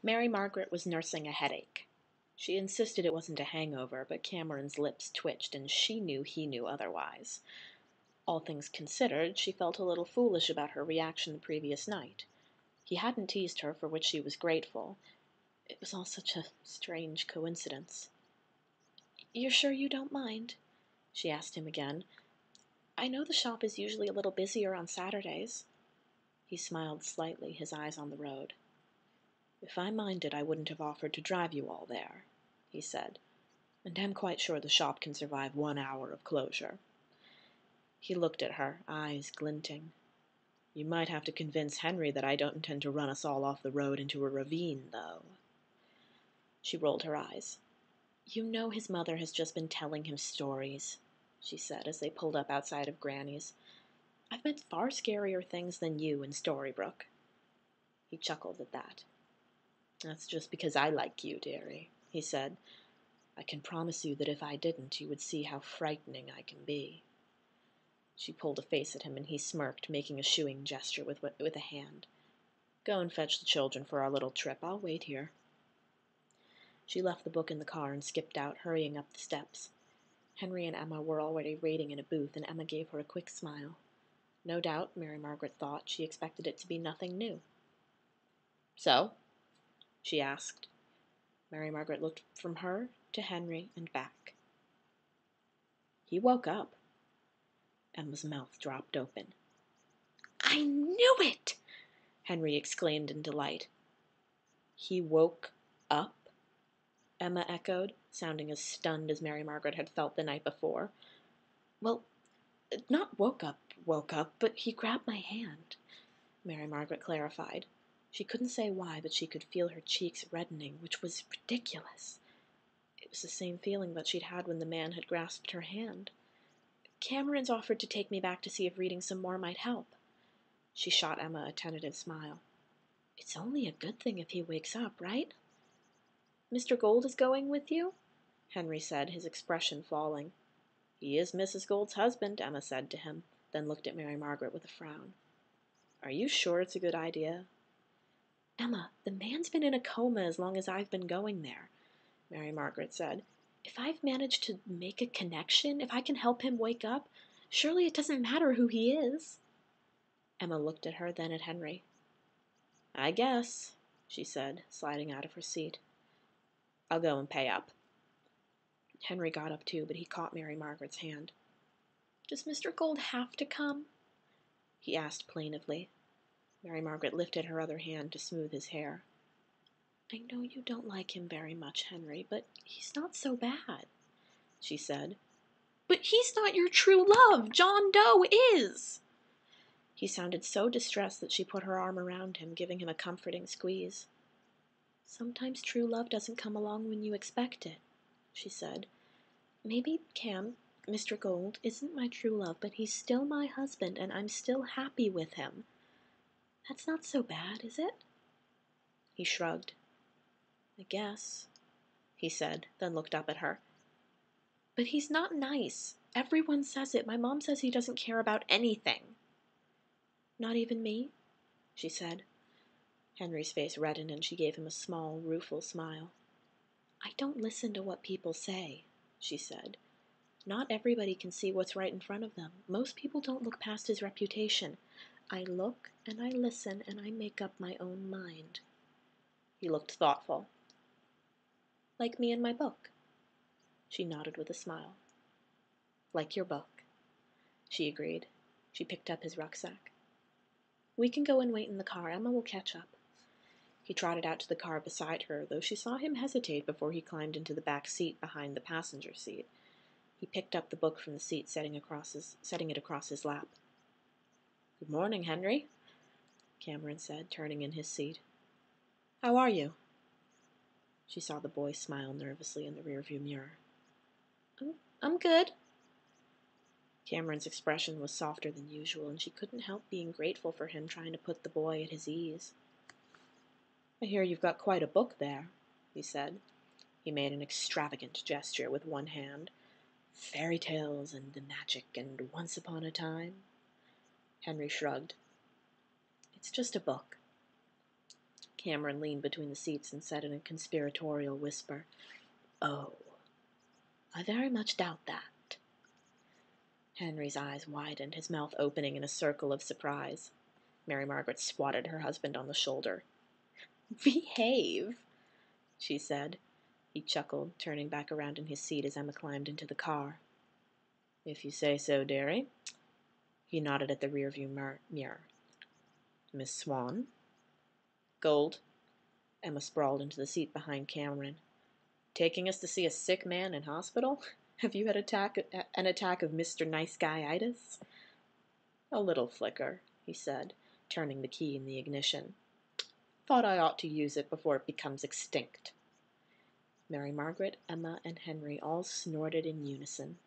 Mary Margaret was nursing a headache. She insisted it wasn't a hangover, but Cameron's lips twitched, and she knew he knew otherwise. All things considered, she felt a little foolish about her reaction the previous night. He hadn't teased her, for which she was grateful. It was all such a strange coincidence. "You're sure you don't mind?" she asked him again. "I know the shop is usually a little busier on Saturdays." He smiled slightly, his eyes on the road. "If I minded, I wouldn't have offered to drive you all there," he said, "and I'm quite sure the shop can survive 1 hour of closure." He looked at her, eyes glinting. "You might have to convince Henry that I don't intend to run us all off the road into a ravine, though." She rolled her eyes. "You know his mother has just been telling him stories," she said as they pulled up outside of Granny's. "I've met far scarier things than you in Storybrooke." He chuckled at that. "That's just because I like you, dearie," he said. "I can promise you that if I didn't, you would see how frightening I can be." She pulled a face at him, and he smirked, making a shooing gesture with a hand. "Go and fetch the children for our little trip. I'll wait here." She left the book in the car and skipped out, hurrying up the steps. Henry and Emma were already waiting in a booth, and Emma gave her a quick smile. No doubt, Mary Margaret thought, she expected it to be nothing new. "So?" she asked. Mary Margaret looked from her to Henry and back. "He woke up." Emma's mouth dropped open. "I knew it!" Henry exclaimed in delight. "He woke up?" Emma echoed, sounding as stunned as Mary Margaret had felt the night before. "Well, not woke up, but he grabbed my hand," Mary Margaret clarified. She couldn't say why, but she could feel her cheeks reddening, which was ridiculous. It was the same feeling that she'd had when the man had grasped her hand. "Cameron's offered to take me back to see if reading some more might help." She shot Emma a tentative smile. "It's only a good thing if he wakes up, right?" "Mr. Gold is going with you?" Henry said, his expression falling. "He is Mrs. Gold's husband," Emma said to him, then looked at Mary Margaret with a frown. "Are you sure it's a good idea?" "Emma, the man's been in a coma as long as I've been going there," Mary Margaret said. "If I've managed to make a connection, if I can help him wake up, surely it doesn't matter who he is." Emma looked at her, then at Henry. "I guess," she said, sliding out of her seat. "I'll go and pay up." Henry got up too, but he caught Mary Margaret's hand. "Does Mr. Gold have to come?" he asked plaintively. Mary Margaret lifted her other hand to smooth his hair. "I know you don't like him very much, Henry, but he's not so bad," she said. "But he's not your true love! John Doe is!" He sounded so distressed that she put her arm around him, giving him a comforting squeeze. "Sometimes true love doesn't come along when you expect it," she said. "Maybe Mr. Gold, isn't my true love, but he's still my husband, and I'm still happy with him. That's not so bad, is it?" He shrugged. "I guess," he said, then looked up at her. "But he's not nice. Everyone says it. My mom says he doesn't care about anything." "Not even me?" she said. Henry's face reddened, and she gave him a small, rueful smile. "I don't listen to what people say," she said. "Not everybody can see what's right in front of them. Most people don't look past his reputation. I look, and I listen, and I make up my own mind." He looked thoughtful. "Like me and my book?" She nodded with a smile. "Like your book," she agreed. She picked up his rucksack. "We can go and wait in the car. Emma will catch up." He trotted out to the car beside her, though she saw him hesitate before he climbed into the back seat behind the passenger seat. He picked up the book from the seat, setting it across his lap. "Good morning, Henry," Cameron said, turning in his seat. "How are you?" She saw the boy smile nervously in the rearview mirror. I'm good." Cameron's expression was softer than usual, and she couldn't help being grateful for him trying to put the boy at his ease. "I hear you've got quite a book there," he said. He made an extravagant gesture with one hand. "Fairy tales and the magic and once upon a time?" Henry shrugged. "It's just a book." Cameron leaned between the seats and said in a conspiratorial whisper, "Oh, I very much doubt that." Henry's eyes widened, his mouth opening in a circle of surprise. Mary Margaret swatted her husband on the shoulder. "Behave," she said. He chuckled, turning back around in his seat as Emma climbed into the car. "If you say so, dearie." He nodded at the rearview mirror. "Miss Swan?" "Gold." Emma sprawled into the seat behind Cameron. "Taking us to see a sick man in hospital? Have you had an attack of Mr. Nice Guy-itis?" "A little flicker," he said, turning the key in the ignition. "Thought I ought to use it before it becomes extinct." Mary Margaret, Emma, and Henry all snorted in unison.